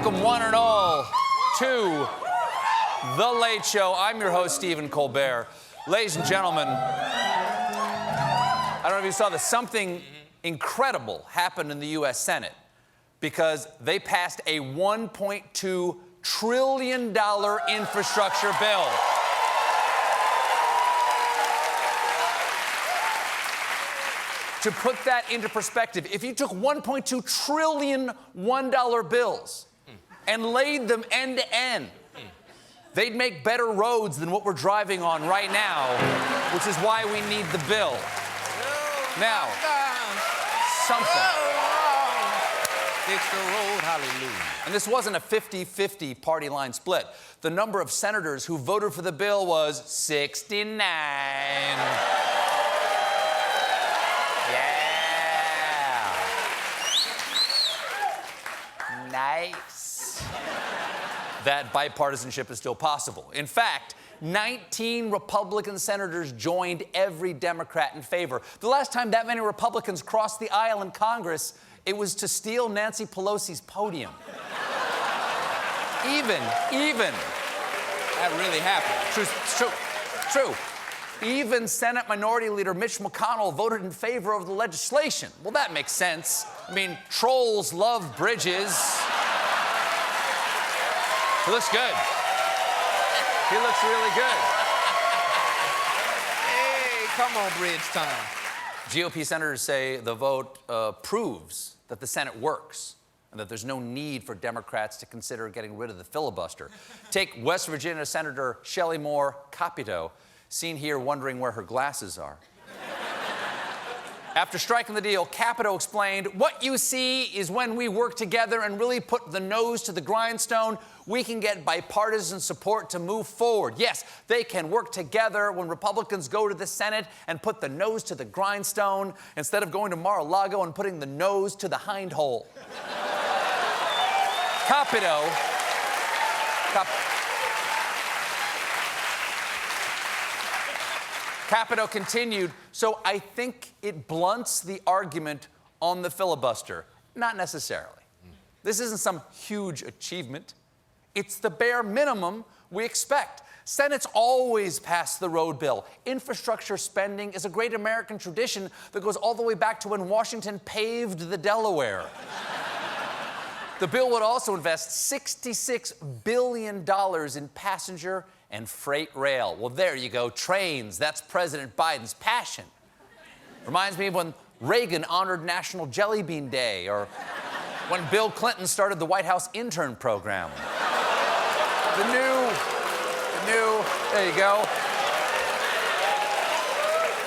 Welcome, one and all, to The Late Show. I'm your host, Stephen Colbert. Ladies and gentlemen, I don't know if you saw this. Something incredible happened in the U.S. Senate because they passed a $1.2 trillion infrastructure bill. To put that into perspective, if you took $1.2 trillion $1 bills and laid them end to end, they'd make better roads than what we're driving on right now, which is why we need the bill. Now, something. Fix the road, hallelujah. And this wasn't a 50-50 party line split. The number of senators who voted for the bill was 69. Yeah. Nice. That bipartisanship is still possible. In fact, 19 Republican senators joined every Democrat in favor. The last time that many Republicans crossed the aisle in Congress, it was to steal Nancy Pelosi's podium. Even. That really happened. True. Even Senate Minority Leader Mitch McConnell voted in favor of the legislation. Well, that makes sense. I mean, trolls love bridges. He looks good. He looks really good. Hey, come on, bridge time. GOP senators say the vote proves that the Senate works and that there's no need for Democrats to consider getting rid of the filibuster. Take West Virginia Senator Shelley Moore Capito, seen here wondering where her glasses are. After striking the deal, Capito explained, "What you see is when we work together and really put the nose to the grindstone, we can get bipartisan support to move forward. Yes, they can work together when Republicans go to the Senate and put the nose to the grindstone instead of going to Mar-a-Lago and putting the nose to the hind hole." Capito continued, "So I think it blunts the argument on the filibuster." Not necessarily. This isn't some huge achievement. It's the bare minimum we expect. Senate's always passed the road bill. Infrastructure spending is a great American tradition that goes all the way back to when Washington paved the Delaware. The bill would also invest $66 billion in passenger and freight rail. Well, there you go, trains. That's President Biden's passion. Reminds me of when Reagan honored National Jelly Bean Day, or when Bill Clinton started the White House intern program. The new, there you go.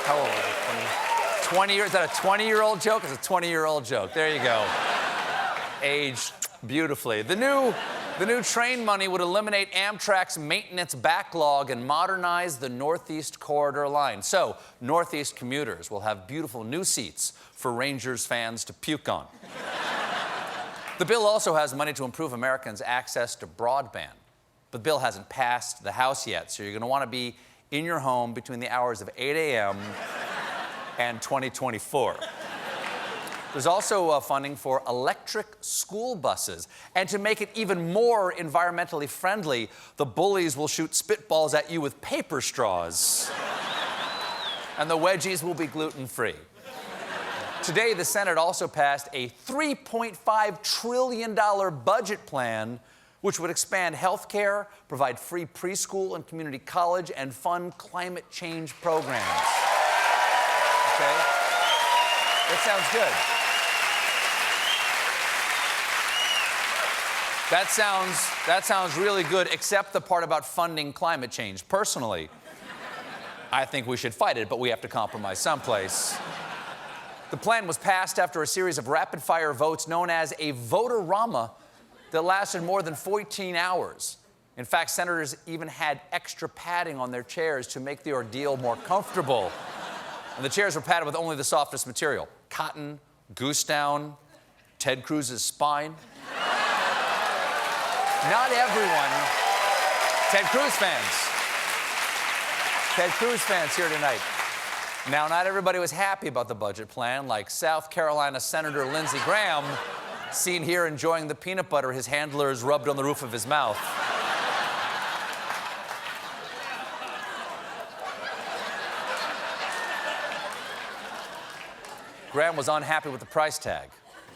How old is it? 20 years? Is that a 20-year-old joke? It's a 20-year-old joke. There you go. Aged beautifully. The new train money would eliminate Amtrak's maintenance backlog and modernize the Northeast Corridor line. So, Northeast commuters will have beautiful new seats for Rangers fans to puke on. The bill also has money to improve Americans' access to broadband. The bill hasn't passed the House yet, so you're going to want to be in your home between the hours of 8 a.m. and 2024. There's also funding for electric school buses. And to make it even more environmentally friendly, the bullies will shoot spitballs at you with paper straws. And the wedgies will be gluten-free. Today, the Senate also passed a $3.5 trillion budget plan, which would expand health care, provide free preschool and community college, and fund climate change programs. Okay? That sounds good. That sounds really good, except the part about funding climate change. Personally, I think we should fight it, but we have to compromise someplace. The plan was passed after a series of rapid-fire votes known as a vote-a-rama that lasted more than 14 hours. In fact, senators even had extra padding on their chairs to make the ordeal more comfortable. And the chairs were padded with only the softest material. Cotton, goose down, Ted Cruz's spine. Not everyone. Ted Cruz fans here tonight. Now, not everybody was happy about the budget plan, like South Carolina Senator Lindsey Graham, Seen here enjoying the peanut butter his handlers rubbed on the roof of his mouth. Graham was unhappy with the price tag.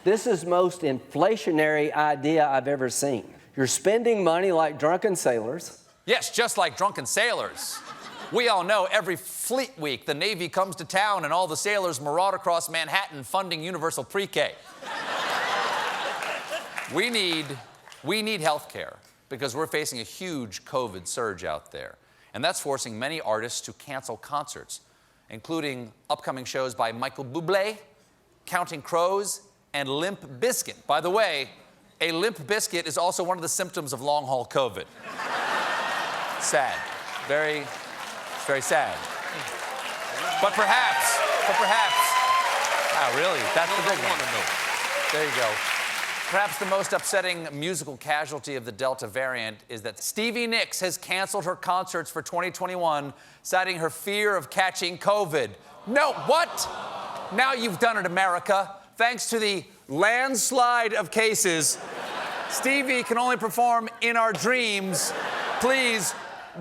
This is the most inflationary idea I've ever seen. You're spending money like drunken sailors. Yes, just like drunken sailors. We all know every Fleet Week the Navy comes to town and all the sailors maraud across Manhattan funding universal pre-K. We need health care because we're facing a huge COVID surge out there. And that's forcing many artists to cancel concerts, including upcoming shows by Michael Bublé, Counting Crows, and Limp Bizkit. By the way, a limp biscuit is also one of the symptoms of long-haul COVID. Sad. Very sad. But perhaps, oh, really? That's the big one. There you go. Perhaps the most upsetting musical casualty of the Delta variant is that Stevie Nicks has canceled her concerts for 2021, citing her fear of catching COVID. No, what? Now you've done it, America. Thanks to the landslide of cases, Stevie can only perform in our dreams. Please,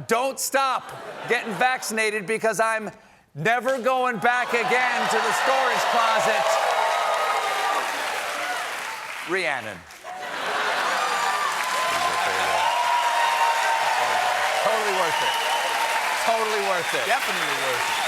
don't stop getting vaccinated because I'm never going back again to the storage closet. Rhiannon. Totally worth it. Totally worth it. Definitely worth it.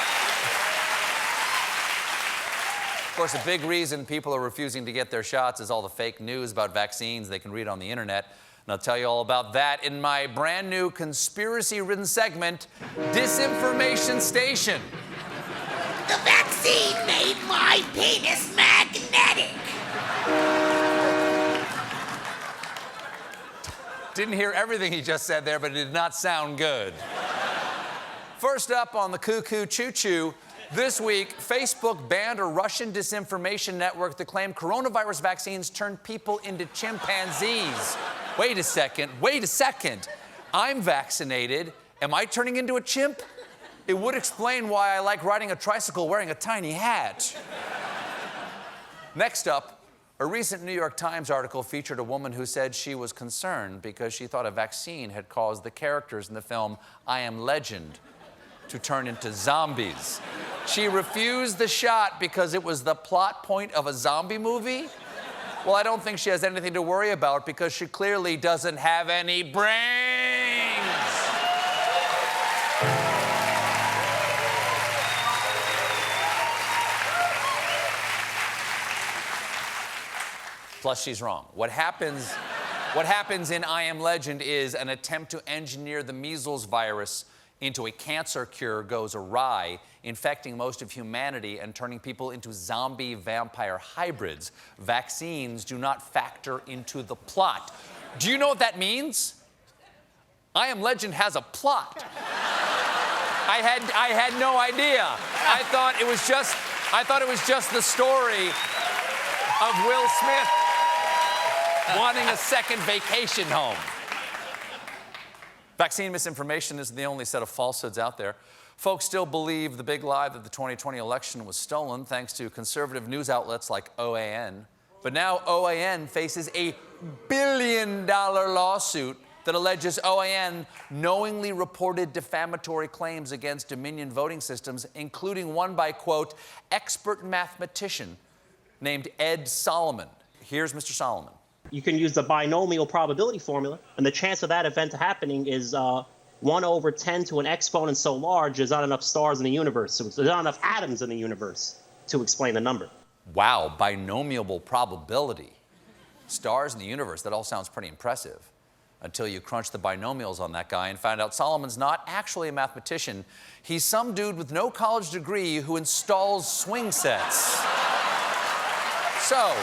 Of course, a big reason people are refusing to get their shots is all the fake news about vaccines they can read on the internet. And I'll tell you all about that in my brand new conspiracy-ridden segment, Disinformation Station. The vaccine made my penis magnetic. Didn't hear everything he just said there, but it did not sound good. First up on the cuckoo choo-choo, this week, Facebook banned a Russian disinformation network that claimed coronavirus vaccines turned people into chimpanzees. Wait a second. I'm vaccinated. Am I turning into a chimp? It would explain why I like riding a tricycle wearing a tiny hat. Next up, a recent New York Times article featured a woman who said she was concerned because she thought a vaccine had caused the characters in the film I Am Legend to turn into zombies. She refused the shot because it was the plot point of a zombie movie. Well, I don't think she has anything to worry about because she clearly doesn't have any brains. Plus, she's wrong. What happens in I Am Legend is an attempt to engineer the measles virus into a cancer cure goes awry, infecting most of humanity and turning people into zombie vampire hybrids. Vaccines do not factor into the plot. Do you know what that means? I Am Legend has a plot. I had no idea. I thought it was just the story of Will Smith wanting a second vacation home. Vaccine misinformation isn't the only set of falsehoods out there. Folks still believe the big lie that the 2020 election was stolen thanks to conservative news outlets like OAN. But now OAN faces a $1 billion lawsuit that alleges OAN knowingly reported defamatory claims against Dominion voting systems, including one by, quote, expert mathematician named Ed Solomon. Here's Mr. Solomon. You can use the binomial probability formula, and the chance of that event happening is 1/10 to an exponent so large there's not enough stars in the universe. So there's not enough atoms in the universe to explain the number. Wow, binomial probability. Stars in the universe, that all sounds pretty impressive. Until you crunch the binomials on that guy and find out Solomon's not actually a mathematician. He's some dude with no college degree who installs swing sets. So,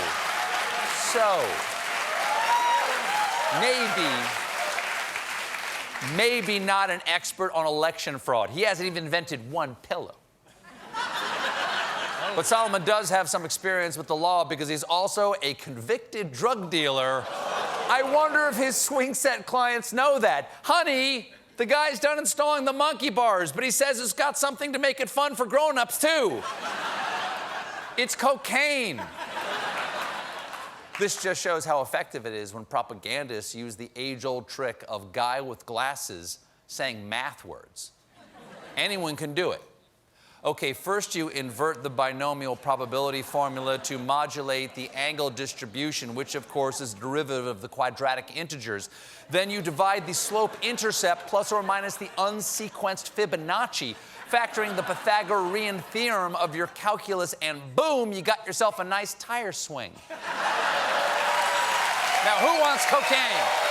maybe not an expert on election fraud. He hasn't even invented one pillow. But Solomon does have some experience with the law because he's also a convicted drug dealer. I wonder if his swing set clients know that. Honey, the guy's done installing the monkey bars, but he says it's got something to make it fun for grown-ups, too. It's cocaine. This just shows how effective it is when propagandists use the age-old trick of guy with glasses saying math words. Anyone can do it. Okay, first you invert the binomial probability formula to modulate the angle distribution, which of course is a derivative of the quadratic integers. Then you divide the slope-intercept plus or minus the unsequenced Fibonacci, factoring the Pythagorean theorem of your calculus, and boom, you got yourself a nice tire swing. Now, who wants cocaine?